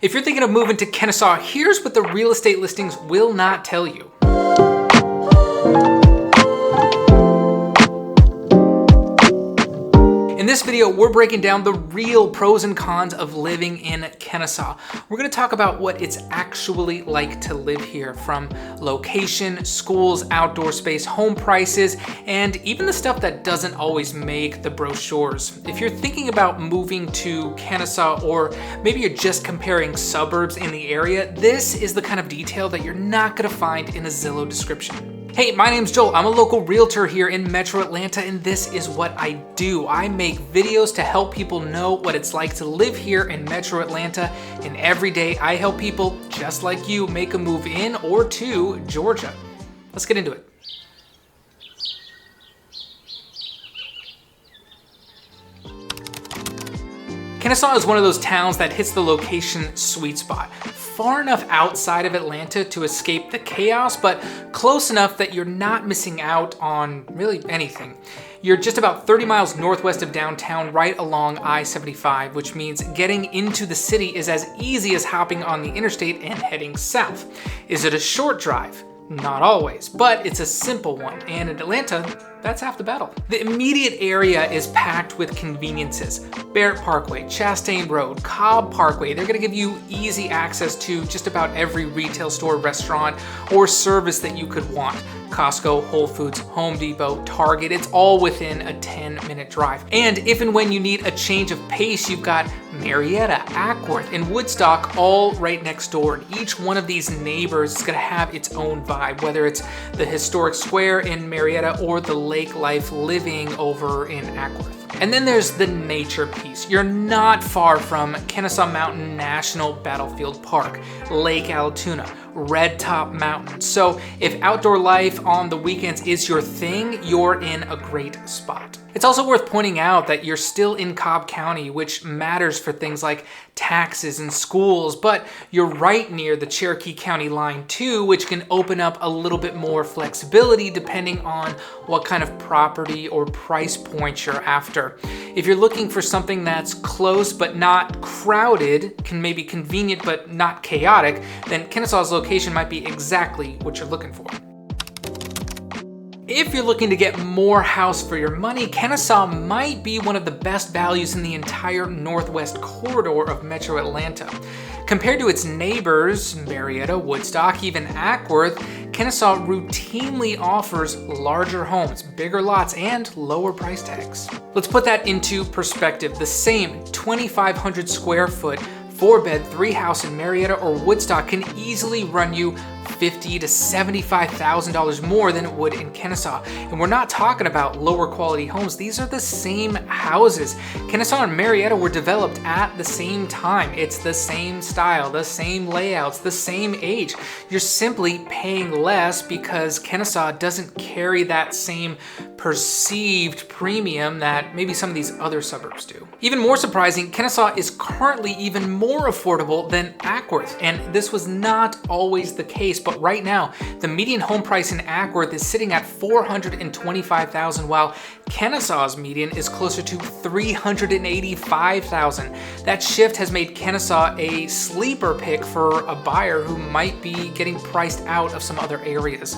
If you're thinking of moving to Kennesaw, here's what the real estate listings will not tell you. In this video, we're breaking down the real pros and cons of living in Kennesaw. We're going to talk about what it's actually like to live here, from location, schools, outdoor space, home prices, and even the stuff that doesn't always make the brochures. If you're thinking about moving to Kennesaw, or maybe you're just comparing suburbs in the area, this is the kind of detail that you're not going to find in a Zillow description. Hey, my name's Joel. I'm a local realtor here in Metro Atlanta, and this is what I do. I make videos to help people know what it's like to live here in Metro Atlanta, and every day I help people just like you make a move in or to Georgia. Let's get into it. Kennesaw is one of those towns that hits the location sweet spot. Far enough outside of Atlanta to escape the chaos, but close enough that you're not missing out on really anything. You're just about 30 miles northwest of downtown, right along I-75, which means getting into the city is as easy as hopping on the interstate and heading south. Is it a short drive? Not always, but it's a simple one, and in Atlanta, that's half the battle. The immediate area is packed with conveniences. Barrett Parkway, Chastain Road, Cobb Parkway, they're gonna give you easy access to just about every retail store, restaurant, or service that you could want. Costco, Whole Foods, Home Depot, Target, it's all within a 10-minute drive. And if and when you need a change of pace, you've got Marietta, Ackworth, and Woodstock all right next door. And each one of these neighbors is gonna have its own vibe, whether it's the historic square in Marietta or the lake life living over in Ackworth. And then there's the nature piece. You're not far from Kennesaw Mountain National Battlefield Park, Lake Allatoona, Red Top Mountain. So if outdoor life on the weekends is your thing, you're in a great spot. It's also worth pointing out that you're still in Cobb County, which matters for things like taxes and schools, but you're right near the Cherokee County line too, which can open up a little bit more flexibility depending on what kind of property or price point you're after. If you're looking for something that's close but not crowded, can maybe convenient but not chaotic, then Kennesaw's location might be exactly what you're looking for. If you're looking to get more house for your money, Kennesaw might be one of the best values in the entire northwest corridor of Metro Atlanta. Compared to its neighbors, Marietta, Woodstock, even Ackworth, Kennesaw routinely offers larger homes, bigger lots, and lower price tags. Let's put that into perspective. The same 2,500 square foot 4-bed, 3-house in Marietta or Woodstock can easily run you $50,000 to $75,000 more than it would in Kennesaw. And we're not talking about lower quality homes. These are the same houses. Kennesaw and Marietta were developed at the same time. It's the same style, the same layouts, the same age. You're simply paying less because Kennesaw doesn't carry that same perceived premium that maybe some of these other suburbs do. Even more surprising, Kennesaw is currently even more affordable than Ackworth, and this was not always the case, but right now, the median home price in Ackworth is sitting at $425,000, while Kennesaw's median is closer to $385,000. That shift has made Kennesaw a sleeper pick for a buyer who might be getting priced out of some other areas.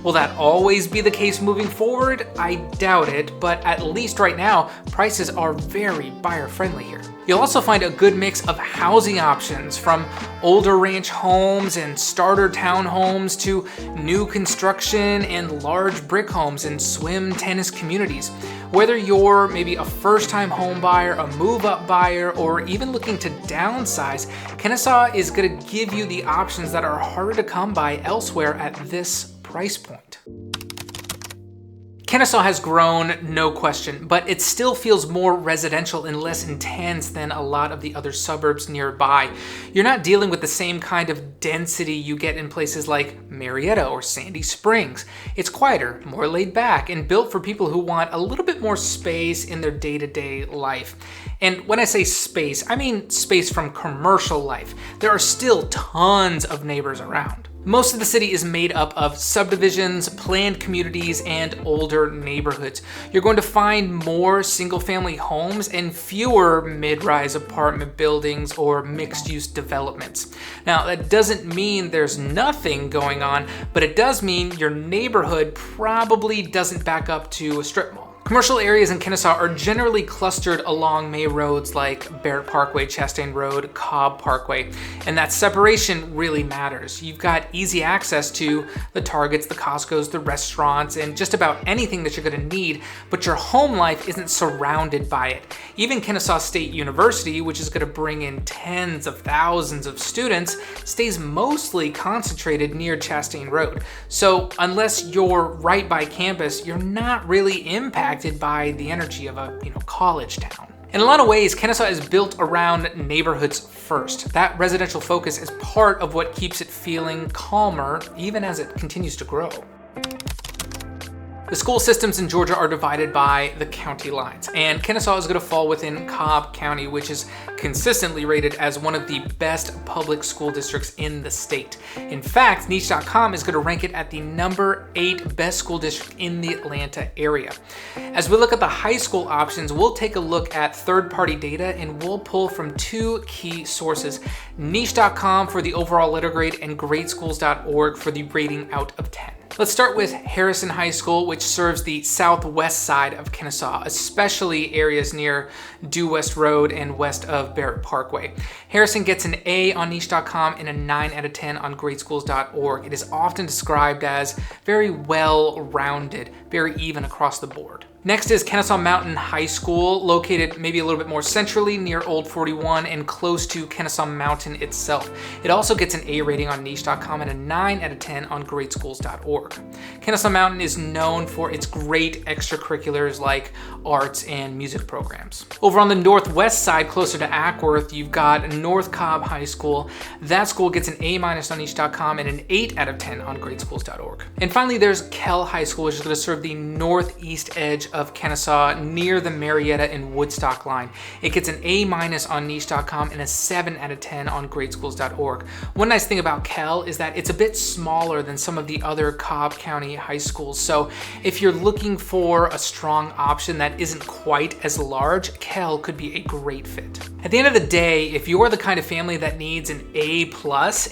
Will that always be the case moving forward? I doubt it, but at least right now, prices are very buyer-friendly here. You'll also find a good mix of housing options, from older ranch homes and starter townhomes to new construction and large brick homes and swim tennis communities. Whether you're maybe a first-time home buyer, a move-up buyer, or even looking to downsize, Kennesaw is going to give you the options that are harder to come by elsewhere at this price point. Kennesaw has grown, no question, but it still feels more residential and less intense than a lot of the other suburbs nearby. You're not dealing with the same kind of density you get in places like Marietta or Sandy Springs. It's quieter, more laid back, and built for people who want a little bit more space in their day-to-day life. And when I say space, I mean space from commercial life. There are still tons of neighbors around. Most of the city is made up of subdivisions, planned communities, and older neighborhoods. You're going to find more single-family homes and fewer mid-rise apartment buildings or mixed-use developments. Now, that doesn't mean there's nothing going on, but it does mean your neighborhood probably doesn't back up to a strip mall. Commercial areas in Kennesaw are generally clustered along main roads like Barrett Parkway, Chastain Road, Cobb Parkway, and that separation really matters. You've got easy access to the Targets, the Costcos, the restaurants, and just about anything that you're going to need, but your home life isn't surrounded by it. Even Kennesaw State University, which is going to bring in tens of thousands of students, stays mostly concentrated near Chastain Road. So unless you're right by campus, you're not really impacted by the energy of a college town. In a lot of ways, Kennesaw is built around neighborhoods first. That residential focus is part of what keeps it feeling calmer, even as it continues to grow. The school systems in Georgia are divided by the county lines, and Kennesaw is going to fall within Cobb County, which is consistently rated as one of the best public school districts in the state. In fact, niche.com is going to rank it at the number 8 best school district in the Atlanta area. As we look at the high school options, we'll take a look at third-party data, and we'll pull from 2 key sources: niche.com for the overall letter grade and gradeschools.org for the rating out of 10. Let's start with Harrison High School, which serves the southwest side of Kennesaw, especially areas near Due West Road and west of Barrett Parkway. Harrison gets an A on niche.com and a 9 out of 10 on gradeschools.org. It is often described as very well-rounded, very even across the board. Next is Kennesaw Mountain High School, located maybe a little bit more centrally near Old 41 and close to Kennesaw Mountain itself. It also gets an A rating on niche.com and a 9 out of 10 on gradeschools.org. Kennesaw Mountain is known for its great extracurriculars like arts and music programs. Over on the northwest side, closer to Ackworth, you've got North Cobb High School. That school gets an A- on niche.com and an 8 out of 10 on gradeschools.org. And finally, there's Kell High School, which is going to serve the northeast edge of Kennesaw near the Marietta and Woodstock line. It gets an A- on niche.com and a 7 out of 10 on gradeschools.org. One nice thing about Kell is that it's a bit smaller than some of the other Cobb County high schools. So if you're looking for a strong option that isn't quite as large, Kell could be a great fit. At the end of the day, if you're the kind of family that needs an A+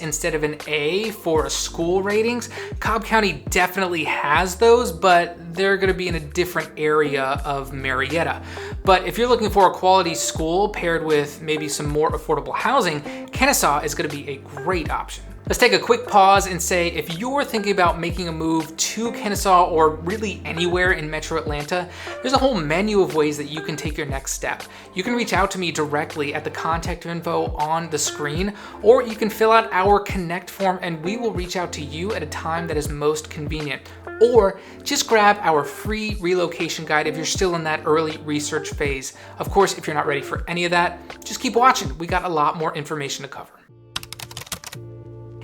instead of an A for a school ratings, Cobb County definitely has those, but they're going to be in a different area of Marietta. But if you're looking for a quality school paired with maybe some more affordable housing, Kennesaw is going to be a great option. Let's take a quick pause and say, if you're thinking about making a move to Kennesaw or really anywhere in Metro Atlanta, there's a whole menu of ways that you can take your next step. You can reach out to me directly at the contact info on the screen, or you can fill out our Connect form and we will reach out to you at a time that is most convenient. Or just grab our free relocation guide if you're still in that early research phase. Of course, if you're not ready for any of that, just keep watching. We got a lot more information to cover.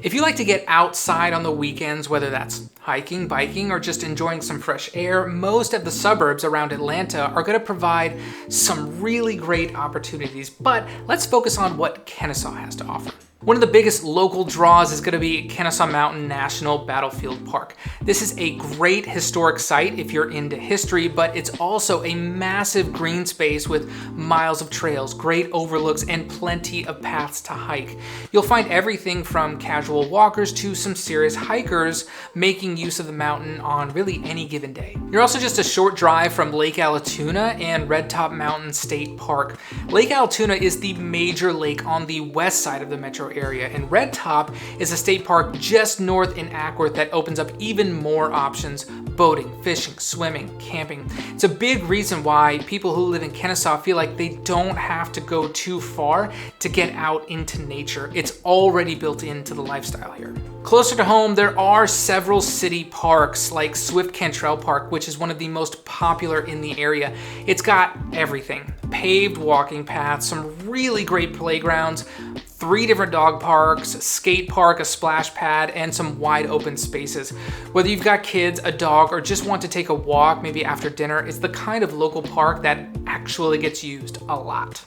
If you like to get outside on the weekends, whether that's hiking, biking, or just enjoying some fresh air, most of the suburbs around Atlanta are going to provide some really great opportunities, but let's focus on what Kennesaw has to offer. One of the biggest local draws is going to be Kennesaw Mountain National Battlefield Park. This is a great historic site if you're into history, but it's also a massive green space with miles of trails, great overlooks, and plenty of paths to hike. You'll find everything from casual walkers to some serious hikers making use of the mountain on really any given day. You're also just a short drive from Lake Allatoona and Red Top Mountain State Park. Lake Allatoona is the major lake on the west side of the metro area, and Red Top is a state park just north in Ackworth that opens up even more options: boating, fishing, swimming, camping. It's a big reason why people who live in Kennesaw feel like they don't have to go too far to get out into nature. It's already built into the lifestyle here. Closer to home, there are several city parks like Swift Cantrell Park, which is one of the most popular in the area. It's got everything: paved walking paths, some really great playgrounds, 3 different dog parks, a skate park, a splash pad, and some wide open spaces. Whether you've got kids, a dog, or just want to take a walk maybe after dinner, it's the kind of local park that actually gets used a lot.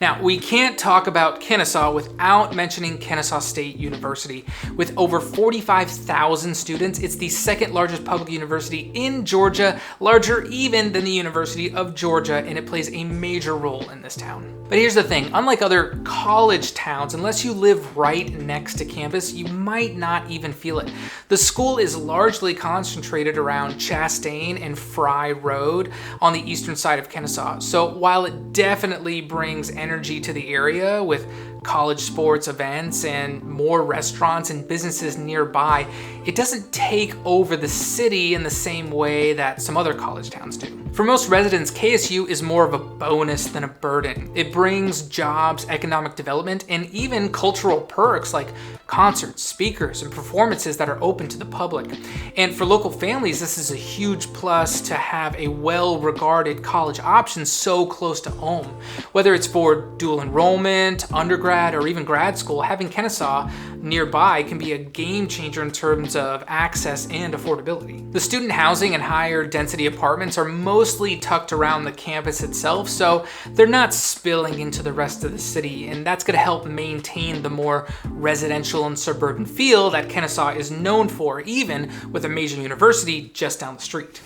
Now, we can't talk about Kennesaw without mentioning Kennesaw State University. With over 45,000 students, it's the second largest public university in Georgia, larger even than the University of Georgia, and it plays a major role in this town. But here's the thing, unlike other college towns, unless you live right next to campus, you might not even feel it. The school is largely concentrated around Chastain and Fry Road on the eastern side of Kennesaw. So while it definitely brings energy to the area with college sports events and more restaurants and businesses nearby, it doesn't take over the city in the same way that some other college towns do. For most residents, KSU is more of a bonus than a burden. It brings jobs, economic development, and even cultural perks like concerts, speakers, and performances that are open to the public. And for local families, this is a huge plus to have a well-regarded college option so close to home. Whether it's for dual enrollment, undergrad, or even grad school, having Kennesaw nearby can be a game changer in terms of access and affordability. The student housing and higher density apartments are mostly tucked around the campus itself, so they're not spilling into the rest of the city, and that's going to help maintain the more residential and suburban feel that Kennesaw is known for, even with a major university just down the street.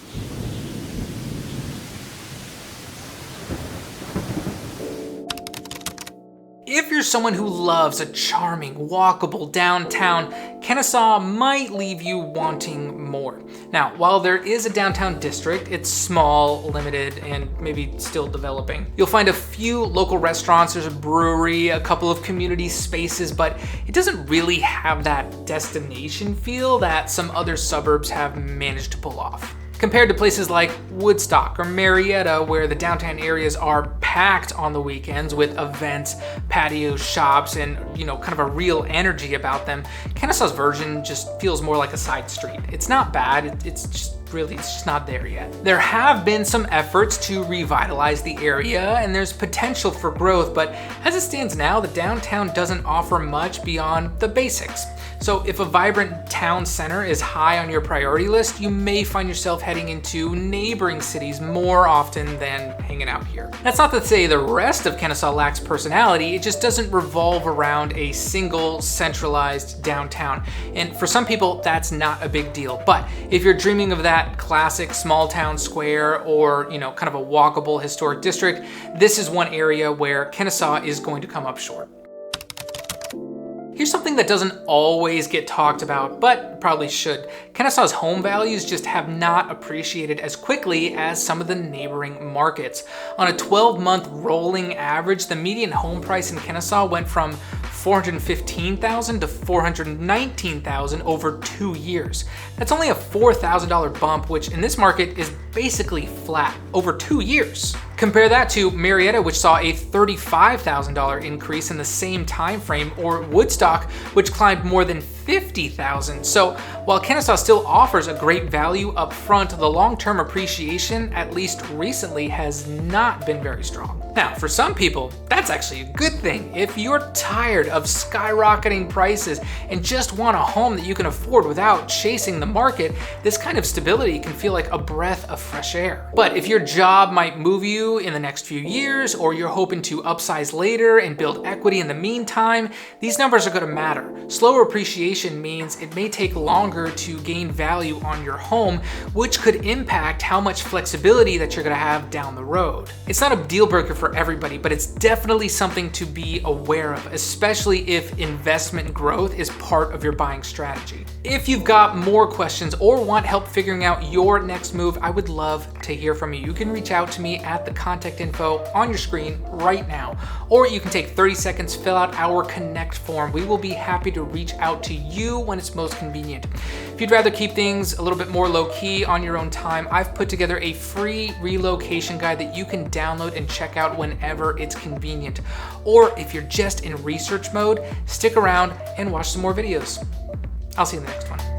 If you're someone who loves a charming, walkable downtown, Kennesaw might leave you wanting more. Now, while there is a downtown district, it's small, limited, and maybe still developing. You'll find a few local restaurants, there's a brewery, a couple of community spaces, but it doesn't really have that destination feel that some other suburbs have managed to pull off. Compared to places like Woodstock or Marietta, where the downtown areas are packed on the weekends with events, patios, shops, and kind of a real energy about them, Kennesaw's version just feels more like a side street. It's not bad, it's just not there yet. There have been some efforts to revitalize the area, and there's potential for growth, but as it stands now, the downtown doesn't offer much beyond the basics. So if a vibrant town center is high on your priority list, you may find yourself heading into neighboring cities more often than hanging out here. That's not to say the rest of Kennesaw lacks personality, it just doesn't revolve around a single centralized downtown. And for some people, that's not a big deal. But if you're dreaming of that classic small town square or, kind of a walkable historic district, this is one area where Kennesaw is going to come up short. Here's something that doesn't always get talked about, but probably should. Kennesaw's home values just have not appreciated as quickly as some of the neighboring markets. On a 12-month rolling average, the median home price in Kennesaw went from $415,000 to $419,000 over 2 years. That's only a $4,000 bump, which in this market is basically flat over 2 years. Compare that to Marietta, which saw a $35,000 increase in the same time frame, or Woodstock, which climbed more than $50,000. So while Kennesaw still offers a great value up front, the long-term appreciation, at least recently, has not been very strong. Now, for some people, that's actually a good thing. If you're tired of skyrocketing prices and just want a home that you can afford without chasing the market, this kind of stability can feel like a breath of fresh air. But if your job might move you in the next few years, or you're hoping to upsize later and build equity in the meantime, these numbers are going to matter. Slower appreciation means it may take longer to gain value on your home, which could impact how much flexibility that you're going to have down the road. It's not a deal breaker for everybody, but it's definitely something to be aware of, especially if investment growth is part of your buying strategy. If you've got more questions or want help figuring out your next move, I would love to hear from you. You can reach out to me at the contact info on your screen right now, or you can take 30 seconds, fill out our Connect form. We will be happy to reach out to you when it's most convenient. If you'd rather keep things a little bit more low-key on your own time, I've put together a free relocation guide that you can download and check out whenever it's convenient. Or if you're just in research mode, stick around and watch some more videos. I'll see you in the next one.